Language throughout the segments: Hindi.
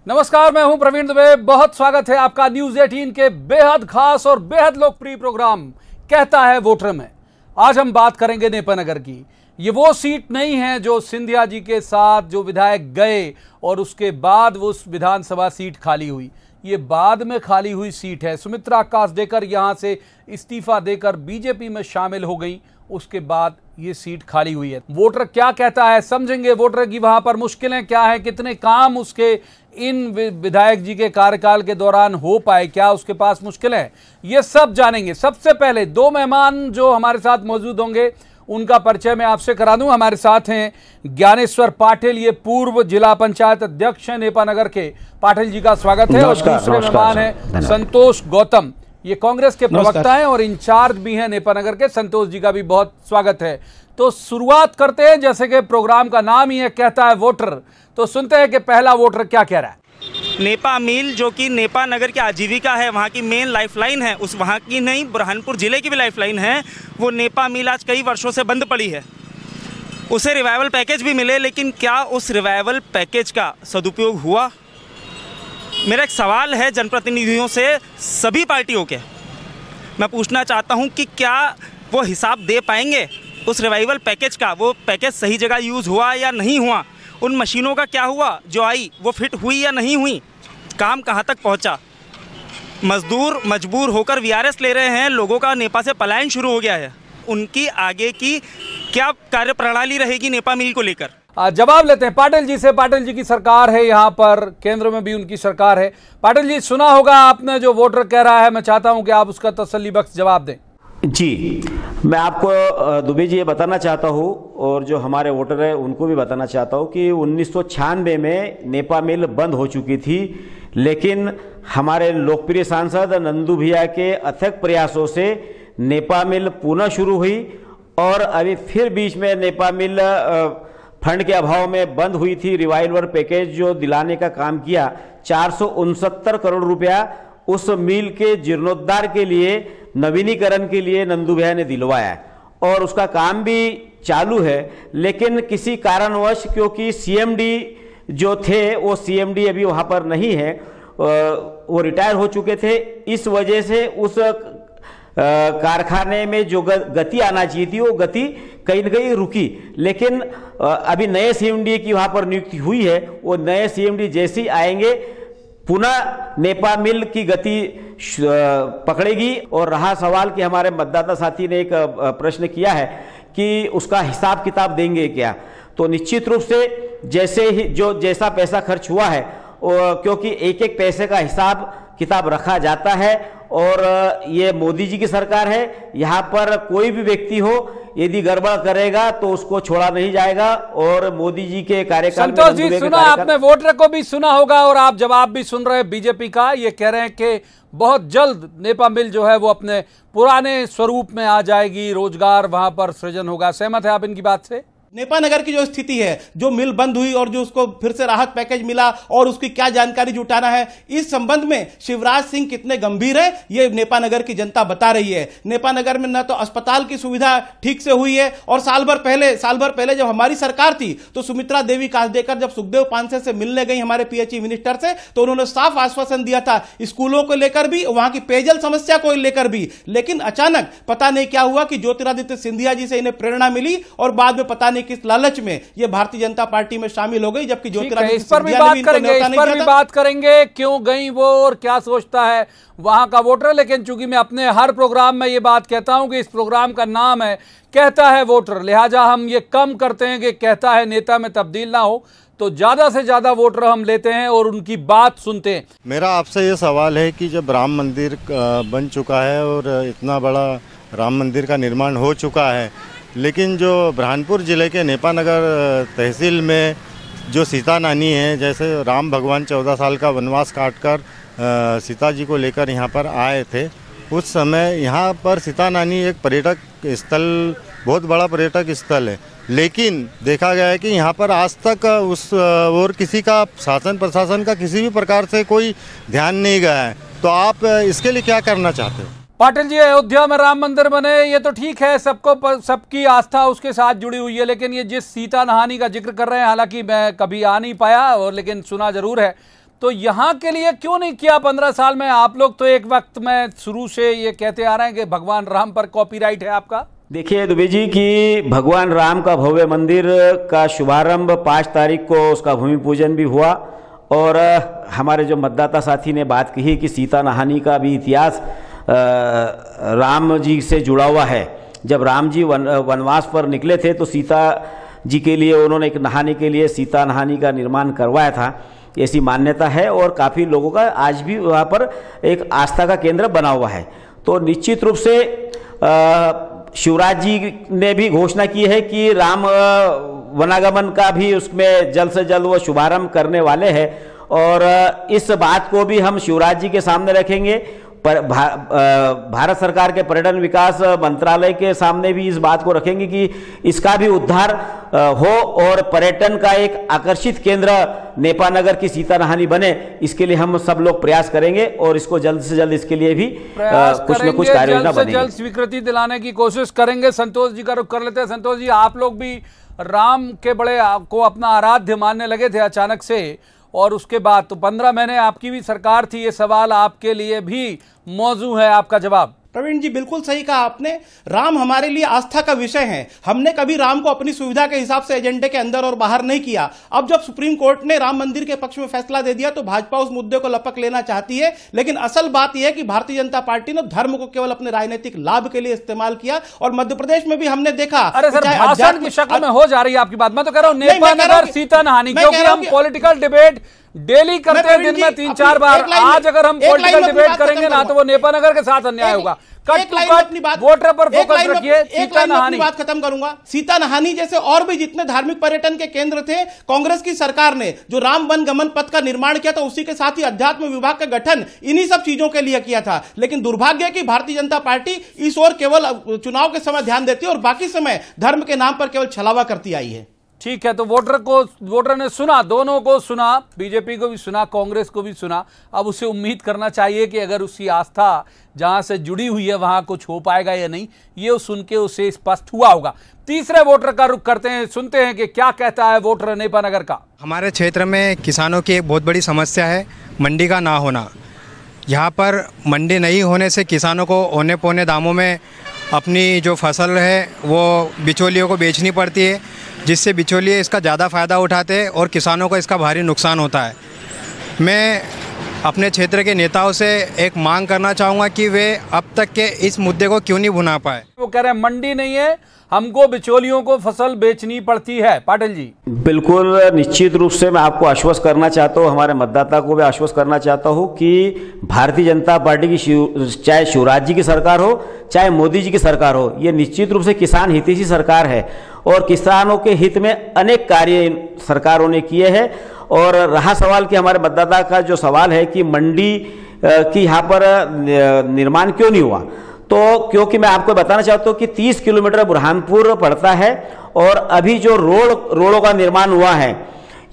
नमस्कार, मैं हूं प्रवीण दुबे। बहुत स्वागत है आपका न्यूज 18 के बेहद खास और बेहद लोकप्रिय प्रोग्राम कहता है वोटर में। आज हम बात करेंगे नेपानगर की। ये वो सीट नहीं है जो सिंधिया जी के साथ जो विधायक गए और उसके बाद वो उस विधानसभा सीट खाली हुई। ये बाद में खाली हुई सीट है। सुमित्रा कासडेकर यहां से इस्तीफा देकर बीजेपी में शामिल हो गई, उसके बाद ये सीट खाली हुई है। वोटर क्या कहता है समझेंगे। वोटर की वहां पर मुश्किलें क्या है, कितने काम उसके इन विधायक जी के कार्यकाल के दौरान हो पाए, क्या उसके पास मुश्किलें हैं, ये सब जानेंगे। सबसे पहले दो मेहमान जो हमारे साथ मौजूद होंगे उनका परिचय मैं आपसे करा दूं। हमारे साथ हैं ज्ञानेश्वर पाटिल, ये पूर्व जिला पंचायत अध्यक्ष हैं नेपानगर के। पाटिल जी का स्वागत है। और दूसरे मेहमान हैं संतोष गौतम, ये कांग्रेस के प्रवक्ता हैं और इंचार्ज भी हैं नेपानगर के। संतोष जी का भी बहुत स्वागत है। तो शुरुआत करते हैं, जैसे कि प्रोग्राम का नाम ही है कहता है वोटर, तो सुनते हैं कि पहला वोटर क्या कह रहा है। नेपा मिल जो कि नेपानगर की आजीविका है, वहाँ की मेन लाइफलाइन है, उस वहाँ की नहीं बुरहानपुर जिले की भी लाइफलाइन है, वो नेपा मिल आज कई वर्षों से बंद पड़ी है। उसे रिवाइवल पैकेज भी मिले, लेकिन क्या उस रिवाइवल पैकेज का सदुपयोग हुआ? मेरा एक सवाल है जनप्रतिनिधियों से, सभी पार्टियों के। मैं पूछना चाहता हूं कि क्या वो हिसाब दे पाएंगे उस रिवाइवल पैकेज का? वो पैकेज सही जगह यूज़ हुआ या नहीं हुआ? उन मशीनों का क्या हुआ जो आई, वो फिट हुई या नहीं हुई? काम कहां तक पहुंचा? मजदूर मजबूर होकर वीआरएस ले रहे हैं, लोगों का नेपा से पलायन शुरू हो गया है। उनकी आगे की क्या कार्यप्रणाली रहेगी नेपा मिल को लेकर? जवाब लेते हैं पाटिल जी से। पाटिल जी की सरकार है यहाँ पर, केंद्र में भी उनकी सरकार है। पाटिल जी, सुना होगा आपने जो वोटर कह रहा है, मैं चाहता हूं कि आप उसका तसल्ली बख्श जवाब दें। जी, मैं आपको दुबे जी ये बताना चाहता हूँ और जो हमारे वोटर है उनको भी बताना चाहता हूँ कि 1996 में नेपा मिल बंद हो चुकी थी, लेकिन हमारे लोकप्रिय सांसद नंदू भैया के अथक प्रयासों से नेपा मिल पुनः शुरू हुई और अभी फिर बीच में नेपा मिल फंड के अभाव में बंद हुई थी। रिवाइवल पैकेज जो दिलाने का काम किया, 469 करोड़ रुपया उस मिल के जीर्णोद्धार के लिए, नवीनीकरण के लिए नंदू भैया ने दिलवाया और उसका काम भी चालू है। लेकिन किसी कारणवश, क्योंकि सीएमडी जो थे वो सीएमडी अभी वहाँ पर नहीं है, वो रिटायर हो चुके थे, इस वजह से उस कारखाने में जो गति आना चाहिए थी वो गति कहीं न कहीं रुकी। लेकिन अभी नए सीएमडी की वहाँ पर नियुक्ति हुई है, वो नए सीएमडी जैसे ही आएंगे पुनः नेपा मिल की गति पकड़ेगी। और रहा सवाल कि हमारे मतदाता साथी ने एक प्रश्न किया है कि उसका हिसाब किताब देंगे क्या, तो निश्चित रूप से जैसे ही जो जैसा पैसा खर्च हुआ है, क्योंकि एक एक पैसे का हिसाब किताब रखा जाता है और ये मोदी जी की सरकार है, यहाँ पर कोई भी व्यक्ति हो यदि गड़बड़ करेगा तो उसको छोड़ा नहीं जाएगा। और मोदी जी के कार्यकाल में संतोष जी, सुना आपने, वोटर को भी सुना होगा और आप जवाब भी सुन रहे हैं बीजेपी का। ये कह रहे हैं कि बहुत जल्द नेपा मिल जो है वो अपने पुराने स्वरूप में आ जाएगी, रोजगार वहां पर सृजन होगा। सहमत है आप इनकी बात से? नेपानगर की जो स्थिति है, जो मिल बंद हुई और जो उसको फिर से राहत पैकेज मिला और उसकी क्या जानकारी जुटाना है, इस संबंध में शिवराज सिंह कितने गंभीर है ये नेपानगर की जनता बता रही है। नेपानगर में न तो अस्पताल की सुविधा ठीक से हुई है, और साल भर पहले जब हमारी सरकार थी तो सुमित्रा देवी कासडेकर जब सुखदेव पांसे से मिलने गई हमारे पीएचई मिनिस्टर से, तो उन्होंने साफ आश्वासन दिया था स्कूलों को लेकर भी, वहां की पेयजल समस्या को लेकर भी। लेकिन अचानक पता नहीं क्या हुआ कि ज्योतिरादित्य सिंधिया जी से इन्हें प्रेरणा मिली और बाद में पता नहीं किस लालच में ये भारतीय जनता पार्टी में शामिल हो गई, जबकि ज्योतिरादित्य इस पर भी बात करेंगे क्यों गई वो और क्या सोचता है वहां का वोटर। लेकिन चूंकि मैं अपने हर प्रोग्राम में ये बात कहता हूं कि इस प्रोग्राम का नाम है कहता है वोटर, लिहाजा हम ये कम करते हैं कि कहता है नेता में तब्दील ना हो, तो ज्यादा से ज्यादा वोटर हम लेते हैं और उनकी बात सुनते हैं। मेरा आपसे ये सवाल है कि जब राम मंदिर बन चुका है और इतना बड़ा राम मंदिर का निर्माण हो चुका है, लेकिन जो बुरहानपुर ज़िले के नेपानगर तहसील में जो सीता नानी है, जैसे राम भगवान 14 साल का वनवास काटकर सीता जी को लेकर यहाँ पर आए थे, उस समय यहाँ पर सीता नानी एक पर्यटक स्थल, बहुत बड़ा पर्यटक स्थल है, लेकिन देखा गया है कि यहाँ पर आज तक उस और किसी का शासन प्रशासन का किसी भी प्रकार से कोई ध्यान नहीं गया है। तो आप इसके लिए क्या करना चाहते हो? पाटिल जी, अयोध्या में राम मंदिर बने, ये तो ठीक है, सबकी आस्था उसके साथ जुड़ी हुई है, लेकिन ये जिस सीता नहानी का जिक्र कर रहे हैं, हालांकि मैं कभी आ नहीं पाया और लेकिन सुना जरूर है, तो यहाँ के लिए क्यों नहीं किया 15 साल में? आप लोग तो एक वक्त में शुरू से ये कहते आ रहे हैं कि भगवान राम पर कॉपीराइट है आपका। देखिए दुबे जी कि भगवान राम का भव्य मंदिर का शुभारंभ 5 तारीख को उसका भूमि पूजन भी हुआ, और हमारे जो मतदाता साथी ने बात कही कि सीता नहानी का भी इतिहास राम जी से जुड़ा हुआ है। जब राम जी वनवास पर निकले थे तो सीता जी के लिए उन्होंने एक नहाने के लिए सीता नहानी का निर्माण करवाया था, ऐसी मान्यता है। और काफ़ी लोगों का आज भी वहाँ पर एक आस्था का केंद्र बना हुआ है। तो निश्चित रूप से शिवराज जी ने भी घोषणा की है कि राम वनागमन का भी उसमें जल्द से जल्द वो शुभारंभ करने वाले हैं, और इस बात को भी हम शिवराज जी के सामने रखेंगे। भारत सरकार के पर्यटन विकास मंत्रालय के सामने भी इस बात को रखेंगे कि इसका भी उद्धार हो और पर्यटन का एक आकर्षित केंद्र नेपानगर की सीता नहानी बने। इसके लिए हम सब लोग प्रयास करेंगे और इसको जल्द से जल्द इसके लिए भी कुछ न कुछ कार्य योजना बनेगी। जल्द स्वीकृति दिलाने की कोशिश करेंगे। संतोष जी का रुख कर लेते हैं। संतोष जी, आप लोग भी राम के बड़े को अपना आराध्य मानने लगे थे अचानक से, और उसके बाद तो 15 महीने आपकी भी सरकार थी। ये सवाल आपके लिए भी मौजू है, आपका जवाब। प्रवीण जी, बिल्कुल सही कहा आपने। राम हमारे लिए आस्था का विषय है। हमने कभी राम को अपनी सुविधा के हिसाब से एजेंडे के अंदर और बाहर नहीं किया। अब जब सुप्रीम कोर्ट ने राम मंदिर के पक्ष में फैसला दे दिया तो भाजपा उस मुद्दे को लपक लेना चाहती है, लेकिन असल बात यह है कि भारतीय जनता पार्टी ने धर्म को केवल अपने राजनीतिक लाभ के लिए इस्तेमाल किया। और मध्य प्रदेश में भी हमने देखा। अरे सर, भाषण की शक्ल में हो जा रही है आपकी बात। मैं तो कह रहा हूं नेपानगर सीता नहानी, क्योंकि हम पॉलिटिकल डिबेट डेली करते हैं, दिन में 3-4 बार। आज अगर हम पॉलिटिकल डिबेट करेंगे ना तो वो नेपानगर के साथ अन्याय होगा। कट टू कट वोटर पर फोकस रखिए। सीता नहानी बात खत्म करूंगा। सीता नहानी जैसे और भी जितने धार्मिक पर्यटन के केंद्र थे, कांग्रेस की सरकार ने जो राम वन गमन पथ का निर्माण किया था, उसी के साथ ही अध्यात्म विभाग का गठन इन्हीं सब चीजों के लिए किया था। लेकिन दुर्भाग्य है कि भारतीय जनता पार्टी इस ओर केवल चुनाव के समय ध्यान देती है और बाकी समय धर्म के नाम पर केवल छलावा करती आई है। ठीक है, तो वोटर ने सुना, दोनों को सुना, बीजेपी को भी सुना, कांग्रेस को भी सुना। अब उसे उम्मीद करना चाहिए कि अगर उसकी आस्था जहां से जुड़ी हुई है वहां कुछ हो पाएगा या नहीं, ये सुन के उसे स्पष्ट हुआ होगा। तीसरे वोटर का रुख करते हैं, सुनते हैं कि क्या कहता है वोटर नेपानगर का। हमारे क्षेत्र में किसानों की एक बहुत बड़ी समस्या है मंडी का ना होना। यहाँ पर मंडी नहीं होने से किसानों को औने पौने दामों में अपनी जो फसल है वो बिचौलियों को बेचनी पड़ती है, जिससे बिचौलिए इसका ज़्यादा फ़ायदा उठाते हैं और किसानों को इसका भारी नुकसान होता है। मैं अपने क्षेत्र के नेताओं से एक मांग करना चाहूँगा कि वे अब तक के इस मुद्दे को क्यों नहीं भुना पाए। वो कह रहे हैं मंडी नहीं है, हमको बिचौलियों को फसल बेचनी पड़ती है। पाटिल जी, बिल्कुल निश्चित रूप से मैं आपको आश्वस्त करना चाहता हूँ, हमारे मतदाता को भी आश्वस्त करना चाहता हूँ कि भारतीय जनता पार्टी की चाहे शिवराज जी की सरकार हो चाहे मोदी जी की सरकार हो, ये निश्चित रूप से किसान हितैषी सरकार है और किसानों के हित में अनेक कार्य सरकारों ने किए हैं। और रहा सवाल कि हमारे मतदाता का जो सवाल है कि मंडी की यहाँ पर निर्माण क्यों नहीं हुआ, तो क्योंकि मैं आपको बताना चाहता हूँ कि 30 किलोमीटर बुरहानपुर पड़ता है और अभी जो रोडों का निर्माण हुआ है,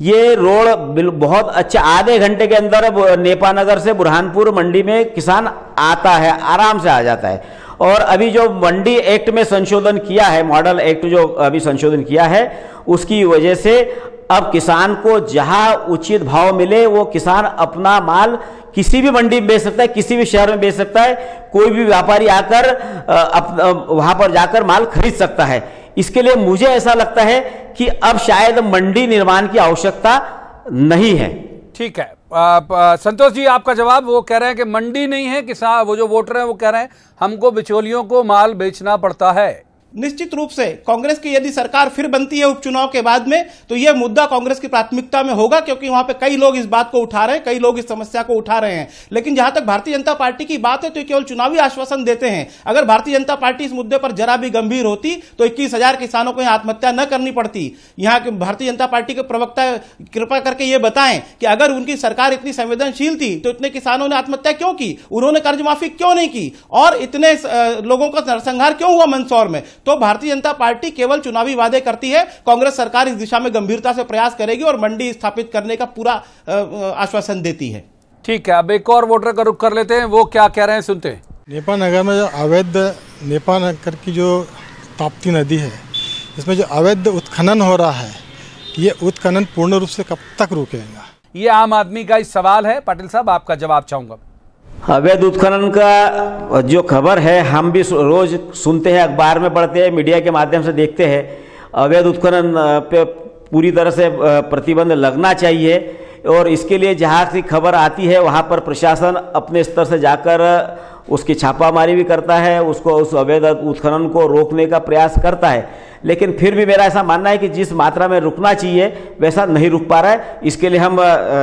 ये रोड बहुत अच्छा, आधे घंटे के अंदर नेपानगर से बुरहानपुर मंडी में किसान आता है, आराम से आ जाता है। और अभी जो मंडी एक्ट में संशोधन किया है, मॉडल एक्ट जो अभी संशोधन किया है, उसकी वजह से अब किसान को जहां उचित भाव मिले वो किसान अपना माल किसी भी मंडी में बेच सकता है, किसी भी शहर में बेच सकता है। कोई भी व्यापारी आकर वहां पर जाकर माल खरीद सकता है। इसके लिए मुझे ऐसा लगता है कि अब शायद मंडी निर्माण की आवश्यकता नहीं है। ठीक है, संतोष जी आपका जवाब। वो कह रहे हैं कि मंडी नहीं है, किसान, वो जो वोटर हैं वो कह रहे हैं हमको बिचौलियों को माल बेचना पड़ता है। निश्चित रूप से कांग्रेस की यदि सरकार फिर बनती है उपचुनाव के बाद में, तो यह मुद्दा कांग्रेस की प्राथमिकता में होगा, क्योंकि वहां पे कई लोग इस बात को उठा रहे हैं, कई लोग इस समस्या को उठा रहे हैं। लेकिन जहां तक भारतीय जनता पार्टी की बात है तो केवल चुनावी आश्वासन देते हैं। अगर भारतीय जनता पार्टी इस मुद्दे पर जरा भी गंभीर होती तो 21,000 किसानों को आत्महत्या न करनी पड़ती। यहाँ के भारतीय जनता पार्टी के प्रवक्ता कृपा करके ये बताएं कि अगर उनकी सरकार इतनी संवेदनशील थी तो इतने किसानों ने आत्महत्या क्यों की, उन्होंने कर्ज माफी क्यों नहीं की और इतने लोगों का नरसंहार क्यों हुआ मंदसौर में। तो भारतीय जनता पार्टी केवल चुनावी वादे करती है। कांग्रेस सरकार इस दिशा में गंभीरता से प्रयास करेगी और मंडी स्थापित करने का पूरा आश्वासन देती है। ठीक है, अब एक और वोटर का रुख कर लेते हैं, वो क्या कह रहे हैं सुनते हैं। नेपानगर में जो अवैध नेपानगर की जो ताप्ती नदी है, इसमें जो अवैध उत्खनन हो रहा है, ये उत्खनन पूर्ण रूप से कब तक रुकेगा? ये आम आदमी का ही सवाल है। पाटिल साहब, आपका जवाब चाहूंगा। अवैध उत्खनन का जो खबर है हम भी रोज सुनते हैं, अखबार में पढ़ते हैं, मीडिया के माध्यम से देखते हैं। अवैध उत्खनन पे पूरी तरह से प्रतिबंध लगना चाहिए और इसके लिए जहाँ से खबर आती है वहाँ पर प्रशासन अपने स्तर से जाकर उसकी छापामारी भी करता है, उसको उस अवैध उत्खनन को रोकने का प्रयास करता है। लेकिन फिर भी मेरा ऐसा मानना है कि जिस मात्रा में रुकना चाहिए वैसा नहीं रुक पा रहा है। इसके लिए हम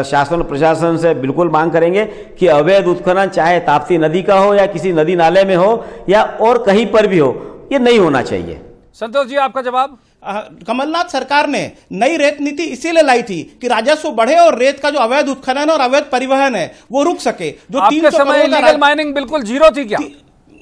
शासन प्रशासन से बिल्कुल मांग करेंगे कि अवैध उत्खनन चाहे ताप्ती नदी का हो या किसी नदी नाले में हो या और कहीं पर भी हो, ये नहीं होना चाहिए। संतोष जी, आपका जवाब। कमलनाथ सरकार ने नई रेत नीति इसीलिए लाई थी कि राजस्व बढ़े और रेत का जो अवैध उत्खनन और अवैध परिवहन है वो रुक सके। जो आपके समय इलीगल माइनिंग बिल्कुल जीरो थी क्या?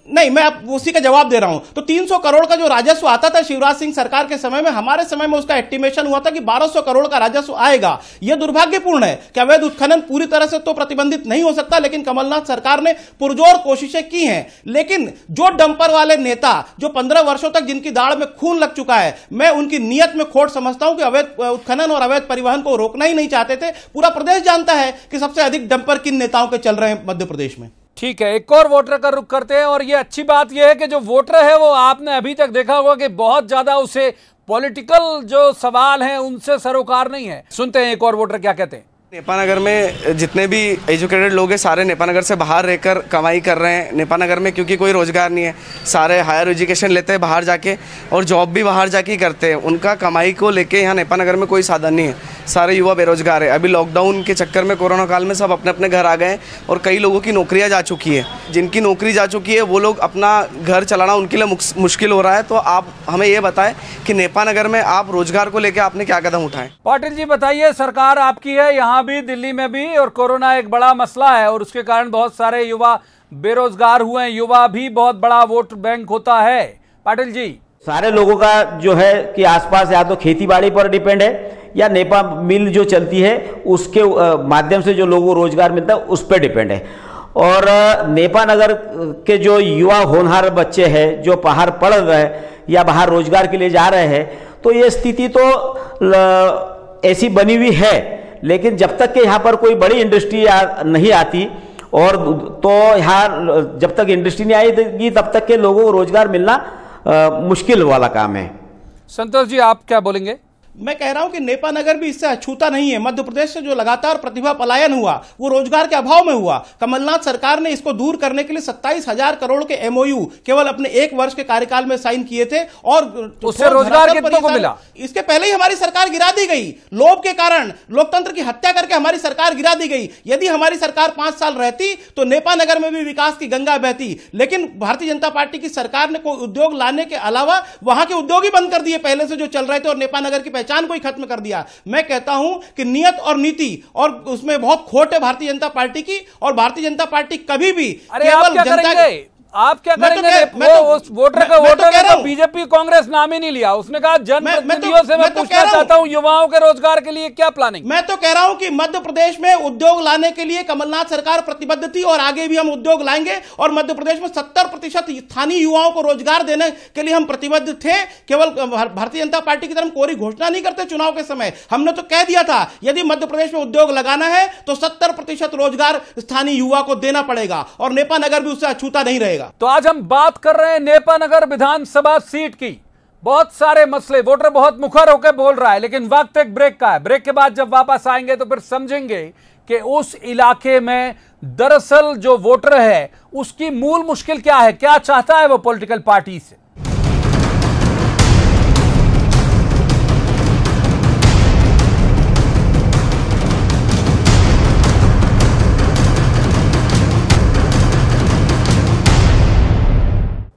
नहीं, मैं अब उसी का जवाब दे रहा हूं। तो 300 करोड़ का जो राजस्व आता था शिवराज सिंह सरकार के समय में, हमारे समय में उसका एस्टिमेशन हुआ था कि 1200 करोड़ का राजस्व आएगा। यह दुर्भाग्यपूर्ण है कि अवैध उत्खनन पूरी तरह से तो प्रतिबंधित नहीं हो सकता, लेकिन कमलनाथ सरकार ने पुरजोर कोशिशें की हैं। लेकिन जो डंपर वाले नेता जो 15 वर्षों तक जिनकी दाढ़ में खून लग चुका है, मैं उनकी नीयत में खोट समझता हूं कि अवैध उत्खनन और अवैध परिवहन को रोकना ही नहीं चाहते थे। पूरा प्रदेश जानता है कि सबसे अधिक डंपर किन नेताओं के चल रहे हैं मध्य प्रदेश में। ठीक है, एक और वोटर का रुख करते हैं। और ये अच्छी बात यह है कि जो वोटर है वो आपने अभी तक देखा होगा कि बहुत ज्यादा उसे पॉलिटिकल जो सवाल हैं उनसे सरोकार नहीं है। सुनते हैं एक और वोटर क्या कहते हैं। नेपानगर में जितने भी एजुकेटेड लोग हैं सारे नेपानगर से बाहर रहकर कमाई कर रहे हैं। नेपानगर में क्योंकि कोई रोज़गार नहीं है, सारे हायर एजुकेशन लेते हैं बाहर जाके और जॉब भी बाहर जाके ही करते हैं। उनका कमाई को लेके यहाँ नेपानगर में कोई साधन नहीं है, सारे युवा बेरोजगार है। अभी लॉकडाउन के चक्कर में कोरोना काल में सब अपने अपने घर आ गए और कई लोगों की नौकरियाँ जा चुकी है। जिनकी नौकरी जा चुकी है वो लोग अपना घर चलाना उनके लिए मुश्किल हो रहा है। तो आप हमें ये बताएं कि नेपानगर में आप रोजगार को लेकर आपने क्या कदम उठाए। पाटिल जी बताइए, सरकार आपकी है, यहाँ भी दिल्ली में भी, और कोरोना एक बड़ा मसला है और उसके कारण बहुत सारे युवा बेरोजगार हुए हैं। युवा भी बहुत बड़ा वोट बैंक होता है। पाटिल जी, सारे लोगों का जो है कि आसपास या तो खेती बाड़ी पर डिपेंड है या नेपा मिल जो चलती है उसके माध्यम से जो लोगों को रोजगार मिलता है उस पर डिपेंड है। और नेपा नगर के जो युवा होनहार बच्चे हैं जो बाहर पढ़ रहे हैं या बाहर रोजगार के लिए जा रहे हैं, तो ये स्थिति तो ऐसी बनी हुई है। लेकिन जब तक कि यहाँ पर कोई बड़ी इंडस्ट्री नहीं आती और तो यहाँ जब तक इंडस्ट्री नहीं आएगी तब तक के लोगों को रोजगार मिलना मुश्किल वाला काम है। संतोष जी, आप क्या बोलेंगे? मैं कह रहा हूं कि नेपा नगर भी इससे अछूता नहीं है। मध्य प्रदेश से जो लगातार प्रतिभा पलायन हुआ वो रोजगार के अभाव में हुआ। कमलनाथ सरकार ने इसको दूर करने के लिए 27,000 करोड़ के एमओयू केवल अपने 1 वर्ष के कार्यकाल में साइन किए थे और उससे रोजगार कितनों को मिला? इसके पहले ही हमारी सरकार गिरा दी गई। लोभ के कारण लोकतंत्र की हत्या करके हमारी सरकार गिरा दी गई। यदि हमारी सरकार 5 साल रहती तो नेपा नगर में भी विकास की गंगा बहती। लेकिन भारतीय जनता पार्टी की सरकार ने कोई उद्योग लाने के अलावा वहां के उद्योग ही बंद कर दिए पहले से जो चल रहे थे और नेपा नगर की पहचान को ही खत्म कर दिया। मैं कहता हूं कि नियत और नीति और उसमें बहुत खोट है भारतीय जनता पार्टी की, और भारतीय जनता पार्टी कभी भी केवल जनता आप क्या करेंगे? उस वोटर का वोटर ने तो बीजेपी कांग्रेस नाम ही नहीं लिया। उसने कहा जनप्रतिनिधियों से मैं पूछना चाहता हूं युवाओं के रोजगार के लिए क्या प्लानिंग? मैं तो कह रहा हूं कि मध्य प्रदेश में उद्योग लाने के लिए कमलनाथ सरकार प्रतिबद्ध थी और आगे भी हम उद्योग लाएंगे और मध्य प्रदेश में 70% स्थानीय युवाओं को रोजगार देने के लिए हम प्रतिबद्ध थे। केवल भारतीय जनता पार्टी की तरफ कोरी घोषणा नहीं करते चुनाव के समय। हमने तो कह दिया था यदि मध्य प्रदेश में उद्योग लगाना है तो 70% रोजगार स्थानीय युवा को देना पड़ेगा और नेपा नगर भी उससे अछूता नहीं रहेगा। तो आज हम बात कर रहे हैं नेपा नगर विधानसभा सीट की। बहुत सारे मसले, वोटर बहुत मुखर होकर बोल रहा है, लेकिन वक्त एक ब्रेक का है। ब्रेक के बाद जब वापस आएंगे तो फिर समझेंगे कि उस इलाके में दरअसल जो वोटर है उसकी मूल मुश्किल क्या है, क्या चाहता है वो पॉलिटिकल पार्टी से।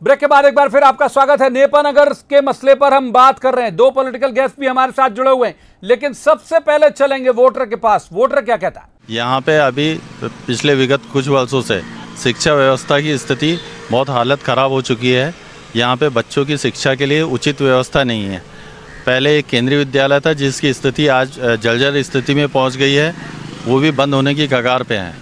ब्रेक के बाद एक बार फिर आपका स्वागत है। नेपा नगर के मसले पर हम बात कर रहे हैं। 2 पॉलिटिकल गेस्ट भी हमारे साथ जुड़े हुए हैं, लेकिन सबसे पहले चलेंगे वोटर के पास। वोटर क्या कहता है? यहाँ पे अभी पिछले विगत कुछ वर्षों से शिक्षा व्यवस्था की स्थिति बहुत हालत ख़राब हो चुकी है। यहाँ पे बच्चों की शिक्षा के लिए उचित व्यवस्था नहीं है। पहले एक केंद्रीय विद्यालय था जिसकी स्थिति आज जर्जर स्थिति में पहुँच गई है, वो भी बंद होने की कगार पे है।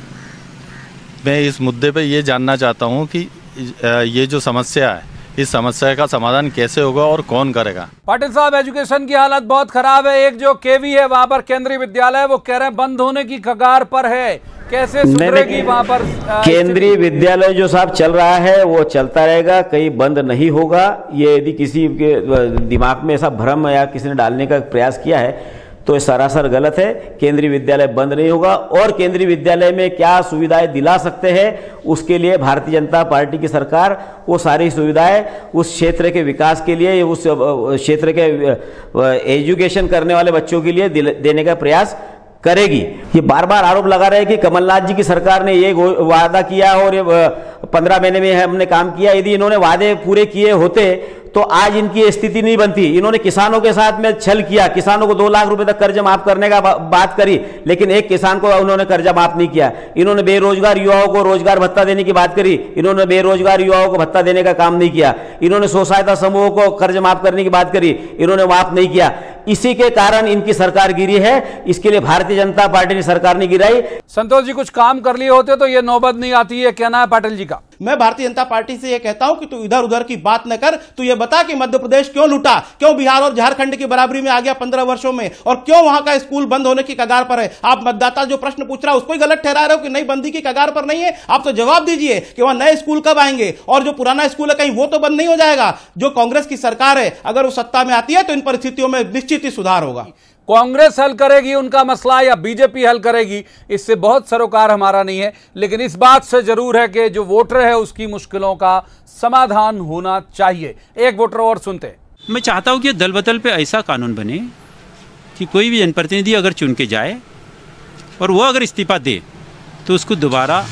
मैं इस मुद्दे पर ये जानना चाहता हूँ कि ये जो समस्या है इस समस्या का समाधान कैसे होगा और कौन करेगा? पाटिल साहब, एजुकेशन की हालत बहुत खराब है। एक जो केवी है वहां पर केंद्रीय विद्यालय, वो कह रहे हैं बंद होने की कगार पर है। कैसे सुधरेगी वहां पर? केंद्रीय विद्यालय जो साहब चल रहा है वो चलता रहेगा, कहीं बंद नहीं होगा। ये यदि किसी के दिमाग में ऐसा भ्रम या किसी ने डालने का प्रयास किया है तो ये सरासर गलत है। केंद्रीय विद्यालय बंद नहीं होगा। और केंद्रीय विद्यालय में क्या सुविधाएं दिला सकते हैं, उसके लिए भारतीय जनता पार्टी की सरकार वो सारी सुविधाएं उस क्षेत्र के विकास के लिए, उस क्षेत्र के एजुकेशन करने वाले बच्चों के लिए देने का प्रयास करेगी। ये बार बार आरोप लगा रहे हैं कि कमलनाथ जी की सरकार ने ये वादा किया और ये 15 महीने में हमने काम किया। यदि इन्होंने वादे पूरे किए होते तो आज इनकी स्थिति नहीं बनती। इन्होंने किसानों के साथ में छल किया, किसानों को 2 लाख रुपए तक कर्ज माफ करने का बात करी, लेकिन एक किसान को उन्होंने कर्जा माफ नहीं किया। इन्होंने बेरोजगार युवाओं को रोजगार भत्ता देने की बात करी, इन्होंने बेरोजगार युवाओं को भत्ता देने का काम नहीं किया। इन्होंने स्व सहायता समूहों को कर्ज माफ करने की बात करी, इन्होंने माफ नहीं किया। इसी के कारण इनकी सरकार गिरी है। इसके लिए भारतीय जनता पार्टी ने सरकार नहीं गिराई। संतोष जी, कुछ काम कर लिए होते तो ये नौबत नहीं आती है, कहना है पाटिल जी का। मैं भारतीय जनता पार्टी से यह कहता हूं कि तू इधर उधर की बात न कर। तू ये बता कि मध्य प्रदेश क्यों लूटा, क्यों बिहार और झारखंड की बराबरी में आ गया 15 वर्षों में, और क्यों वहां का स्कूल बंद होने की कगार पर है। आप मतदाता जो प्रश्न पूछ रहा है उसको ही गलत ठहरा रहे हो कि नई बंदी की कगार पर नहीं है। आप तो जवाब दीजिए कि वहां नए स्कूल कब आएंगे, और जो पुराना स्कूल है कहीं वो तो बंद नहीं हो जाएगा। जो कांग्रेस की सरकार है अगर वो सत्ता में आती है तो इन परिस्थितियों में निश्चित ही सुधार होगा। कांग्रेस हल करेगी उनका मसला या बीजेपी हल करेगी, इससे बहुत सरोकार हमारा नहीं है, लेकिन इस बात से जरूर है कि जो वोटर है उसकी मुश्किलों का समाधान होना चाहिए। एक वोटर और सुनते हैं। मैं चाहता हूं कि दल बदल पे ऐसा कानून बने कि कोई भी जनप्रतिनिधि अगर चुन के जाए और वो अगर इस्तीफा दे तो उसको दोबारा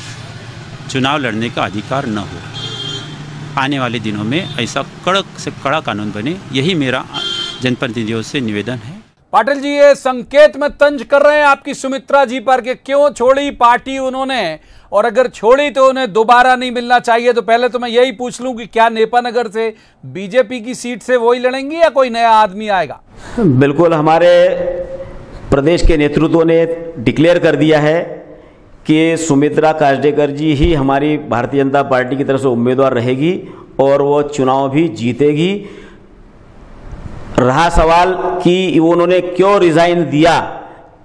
चुनाव लड़ने का अधिकार न हो। आने वाले दिनों में ऐसा कड़क से कड़ा कानून बने, यही मेरा जनप्रतिनिधियों से निवेदन है। पाटिल जी, ये संकेत में तंज कर रहे हैं आपकी सुमित्रा जी पर कि क्यों छोड़ी पार्टी उन्होंने, और अगर छोड़ी तो उन्हें दोबारा नहीं मिलना चाहिए। तो पहले तो मैं यही पूछ लूं कि क्या नेपानगर से बीजेपी की सीट से वही लड़ेंगी या कोई नया आदमी आएगा? बिल्कुल, हमारे प्रदेश के नेतृत्व ने डिक्लेयर कर दिया है कि सुमित्रा काजडेकर जी ही हमारी भारतीय जनता पार्टी की तरफ से उम्मीदवार रहेगी और वो चुनाव भी जीतेगी। रहा सवाल कि उन्होंने क्यों रिजाइन दिया,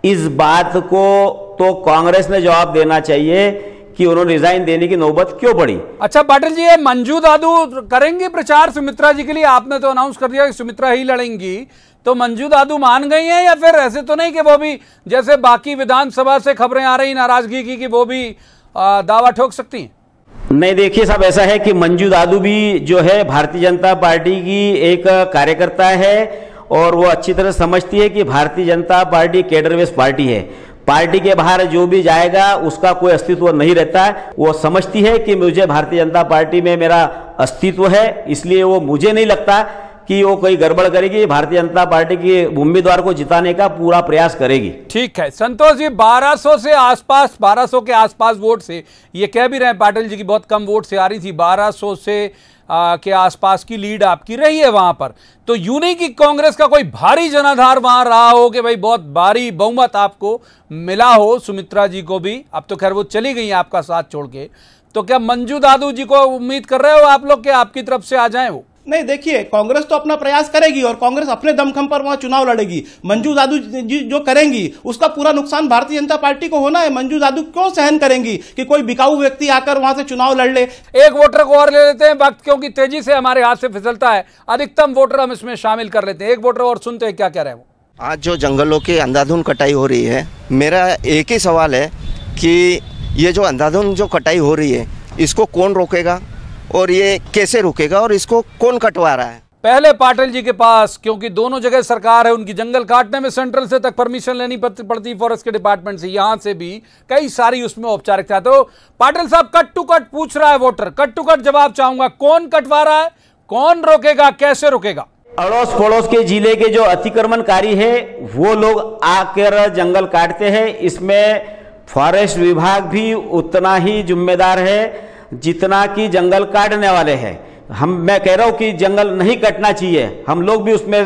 इस बात को तो कांग्रेस ने जवाब देना चाहिए कि उन्होंने रिजाइन देने की नौबत क्यों पड़ी। अच्छा पाटिल जी, ये मंजू दादू करेंगे प्रचार सुमित्रा जी के लिए? आपने तो अनाउंस कर दिया कि सुमित्रा ही लड़ेंगी, तो मंजू दादू मान गई हैं या फिर ऐसे तो नहीं कि वो भी जैसे बाकी विधानसभा से खबरें आ रही नाराजगी की कि वो भी दावा ठोक सकती हैं? नहीं, देखिए साहब, ऐसा है कि मंजू दादू भी जो है भारतीय जनता पार्टी की एक कार्यकर्ता है और वो अच्छी तरह समझती है कि Bharatiya Janata party cadre based party है। पार्टी के बाहर जो भी जाएगा उसका कोई अस्तित्व नहीं रहता है। वो समझती है कि मुझे भारतीय जनता पार्टी में मेरा अस्तित्व है, इसलिए वो मुझे नहीं लगता कि वो कोई गड़बड़ करेगी। भारतीय जनता पार्टी के उम्मीदवार को जिताने का पूरा प्रयास करेगी। ठीक है संतोष जी, 1200 से आसपास, 1200 के आसपास वोट से, ये कह भी रहे हैं पाटिल जी की बहुत कम वोट से आ रही थी, 1200 से के आसपास की लीड आपकी रही है वहां पर। तो यूं नहीं कि कांग्रेस का कोई भारी जनाधार वहां रहा हो कि भाई बहुत भारी बहुमत आपको मिला हो सुमित्रा जी को भी। अब तो खैर वो चली गई आपका साथ छोड़ के, तो क्या मंजू दादू जी को उम्मीद कर रहे हो आप लोग कि आपकी तरफ से आ जाएं वो? नहीं, देखिए, कांग्रेस तो अपना प्रयास करेगी और कांग्रेस अपने दमखम पर वहां चुनाव लड़ेगी। मंजू दादू जी जो करेंगी उसका पूरा नुकसान भारतीय जनता पार्टी को होना है। मंजू दादू क्यों सहन करेंगी कि कोई बिकाऊ व्यक्ति आकर वहां से चुनाव लड़ ले। एक वोटर को और ले लेते हैं, वक्त क्योंकि तेजी से हमारे हाथ से फिसलता है, अधिकतम वोटर हम इसमें शामिल कर लेते हैं। एक वोटर और सुनते हैं क्या कह रहे हैं वो। आज जो जंगलों की अंधाधुंध कटाई हो रही है, मेरा एक ही सवाल है कि ये जो अंधाधुंध जो कटाई हो रही है इसको कौन रोकेगा और ये कैसे रुकेगा और इसको कौन कटवा रहा है? पहले पाटिल जी के पास, क्योंकि दोनों जगह सरकार है, उनकी जंगल काटने में सेंट्रल से तक परमिशन लेनी पड़ती फॉरेस्ट के डिपार्टमेंट से, यहां से भी कई सारी उसमें औपचारिकता। तो पाटिल साहब कट टू कट पूछ रहा है वोटर, कट टू कट जवाब चाहूंगा, कौन कटवा रहा है, कौन रोकेगा, कैसे रोकेगा? अड़ोस पड़ोस के जिले के जो अतिक्रमणकारी है वो लोग आकर जंगल काटते हैं। इसमें फॉरेस्ट विभाग भी उतना ही जिम्मेदार है जितना कि जंगल काटने वाले हैं। मैं कह रहा हूं कि जंगल नहीं कटना चाहिए, हम लोग भी उसमें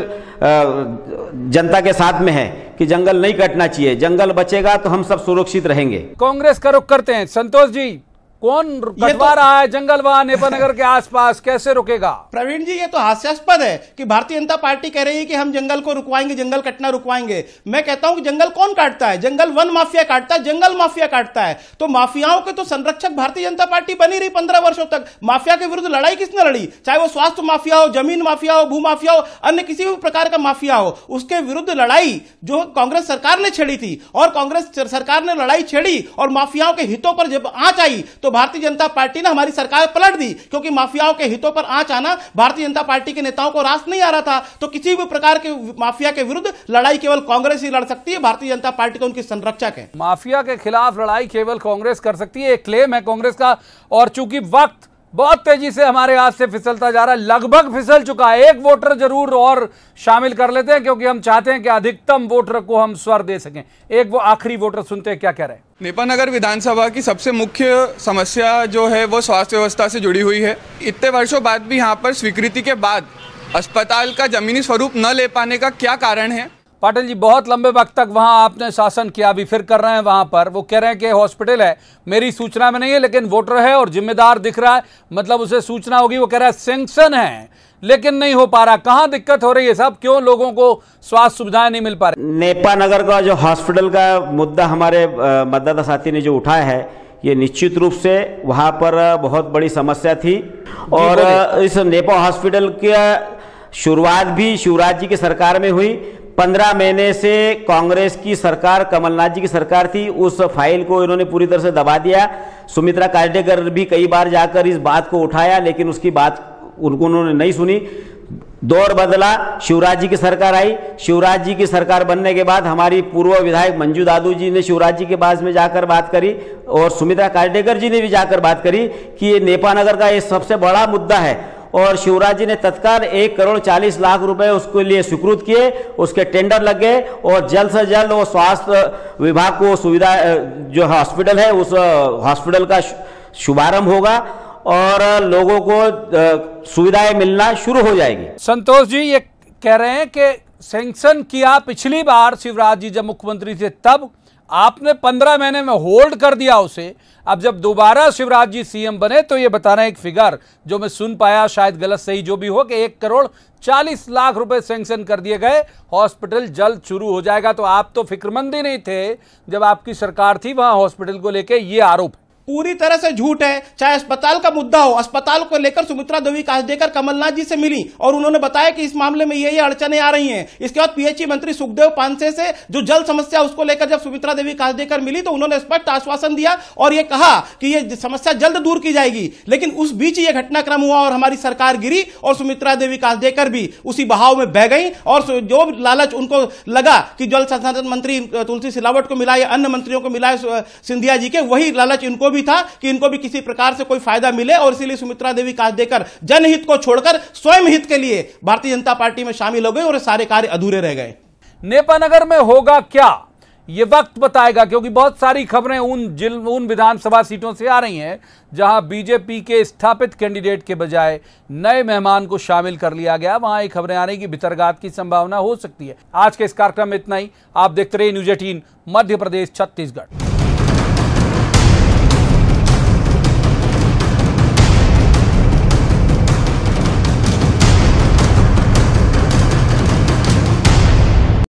जनता के साथ में है कि जंगल नहीं कटना चाहिए। जंगल बचेगा तो हम सब सुरक्षित रहेंगे। कांग्रेस का रुख करते हैं। संतोष जी, कौन कटवा रहा है जंगल वहां नेपानगर के आसपास, कैसे रुकेगा? प्रवीण जी, ये तो हास्यास्पद है कि भारतीय जनता पार्टी कह रही है कि हम जंगल को रुकवाएंगे, जंगल कटना रुकवाएंगे। मैं कहता हूं कि जंगल कौन काटता है? जंगल वन माफिया काटता है, जंगल माफिया काटता है। तो माफियाओं के तो संरक्षक भारतीय जनता पार्टी बनी रही 15 वर्षों तक। माफिया के विरुद्ध लड़ाई किसने लड़ी? चाहे वो स्वास्थ्य माफिया हो, जमीन माफिया हो, भू माफिया हो, अन्य किसी भी प्रकार का माफिया हो, उसके विरुद्ध लड़ाई जो कांग्रेस सरकार ने छेड़ी थी, और कांग्रेस सरकार ने लड़ाई छेड़ी और माफियाओं के हितों पर जब आंच आई तो भारतीय जनता पार्टी ने हमारी सरकार पलट दी, क्योंकि माफियाओं के हितों पर आंच आना भारतीय जनता पार्टी के नेताओं को रास नहीं आ रहा था। तो किसी भी प्रकार के माफिया के विरुद्ध लड़ाई केवल कांग्रेस ही लड़ सकती है, भारतीय जनता पार्टी तो उनकी संरक्षक है। माफिया के खिलाफ लड़ाई केवल कांग्रेस कर सकती है, एक क्लेम है कांग्रेस का। और चूंकि वक्त बहुत तेजी से हमारे हाथ से फिसलता जा रहा है, लगभग फिसल चुका है, एक वोटर जरूर और शामिल कर लेते हैं क्योंकि हम चाहते हैं कि अधिकतम वोटर को हम स्वर दे सकें। एक वो आखिरी वोटर सुनते हैं क्या कह रहे हैं। नेपानगर विधानसभा की सबसे मुख्य समस्या जो है वो स्वास्थ्य व्यवस्था से जुड़ी हुई है। इतने वर्षों बाद भी यहाँ पर स्वीकृति के बाद अस्पताल का जमीनी स्वरूप न ले पाने का क्या कारण है? पाटिल जी, बहुत लंबे वक्त तक वहां आपने शासन किया, अभी फिर कर रहे हैं वहां पर। वो कह रहे हैं कि हॉस्पिटल है, मेरी सूचना में नहीं है, लेकिन वोटर है और जिम्मेदार दिख रहा है, मतलब उसे सूचना होगी। वो कह रहा है सैंक्शन है लेकिन नहीं हो पा रहा। कहां दिक्कत हो रही है साहब? क्यों लोगों को स्वास्थ्य सुविधाएं नहीं मिल पा रही? नेपानगर का जो हॉस्पिटल का मुद्दा हमारे मतदाता साथी ने जो उठाया है, ये निश्चित रूप से वहां पर बहुत बड़ी समस्या थी। और इस नेपा हॉस्पिटल की शुरुआत भी शिवराज जी की सरकार में हुई। 15 महीने से कांग्रेस की सरकार, कमलनाथ जी की सरकार थी, उस फाइल को इन्होंने पूरी तरह से दबा दिया। सुमित्रा कायदेकर भी कई बार जाकर इस बात को उठाया, लेकिन उसकी बात उन्होंने नहीं सुनी। दौर बदला, शिवराज जी की सरकार आई। शिवराज जी की सरकार बनने के बाद हमारी पूर्व विधायक मंजू दादू जी ने शिवराज जी के पास में जाकर बात करी, और सुमित्रा कायदेकर जी ने भी जाकर बात करी कि ये नेपानगर का ये सबसे बड़ा मुद्दा है। और शिवराज जी ने तत्काल 1,40,00,000 रुपए उसके लिए स्वीकृत किए, उसके टेंडर लग गए, और जल्द से जल्द वो स्वास्थ्य विभाग को सुविधा जो हॉस्पिटल है उस हॉस्पिटल का शुभारंभ होगा और लोगों को सुविधाएं मिलना शुरू हो जाएगी। संतोष जी ये कह रहे हैं कि सैंक्शन किया पिछली बार शिवराज जी जब मुख्यमंत्री थे, तब आपने 15 महीने में होल्ड कर दिया उसे। अब जब दोबारा शिवराज जी सीएम बने तो ये बता रहे हैं, एक फिगर जो मैं सुन पाया, शायद गलत सही जो भी हो, कि 1,40,00,000 रुपए सैंक्शन कर दिए गए, हॉस्पिटल जल्द शुरू हो जाएगा। तो आप तो फिक्रमंद ही नहीं थे जब आपकी सरकार थी वहां हॉस्पिटल को लेके, ये आरोप पूरी तरह से झूठ है। चाहे अस्पताल का मुद्दा हो, अस्पताल को लेकर सुमित्रा देवी काजदेकर कमलनाथ जी से मिली और उन्होंने बताया कि इस मामले में ये अड़चने आ रही हैं। इसके बाद पीएचई मंत्री सुखदेव पांसे से जो जल समस्या उसको लेकर जब सुमित्रा देवी काजदेकर मिली तो उन्होंने स्पष्ट आश्वासन दिया और ये कहा कि ये समस्या जल्द दूर की जाएगी। लेकिन उस बीच ये घटनाक्रम हुआ और हमारी सरकार गिरी और सुमित्रा देवी काजदेकर भी उसी बहाव में बह गई। और जो लालच उनको लगा कि जल संसाधन मंत्री तुलसी सिलावट को मिला या अन्य मंत्रियों को मिला सिंधिया जी के, वही लालच इनको भी था कि इनको भी किसी प्रकार से कोई फायदा मिले। और इसीलिए सुमित्रा देवी काजदेकर जनहित को छोड़कर स्वयं हित के लिए भारतीय जनता पार्टी में शामिल हो गए और सारे कार्य अधूरे रह गए। नेपानगर में होगा क्या, ये वक्त बताएगा, क्योंकि बहुत सारी खबरें उन विधानसभा सीटों से आ रही हैं जहां बीजेपी के स्थापित कैंडिडेट के बजाय नए मेहमान को शामिल कर लिया गया। वहां एक खबरें आ रही कि भितरघात की संभावना हो सकती है। आज के इस कार्यक्रम में इतना ही। आप देखते रहिए न्यूज़ 18 मध्य प्रदेश छत्तीसगढ़।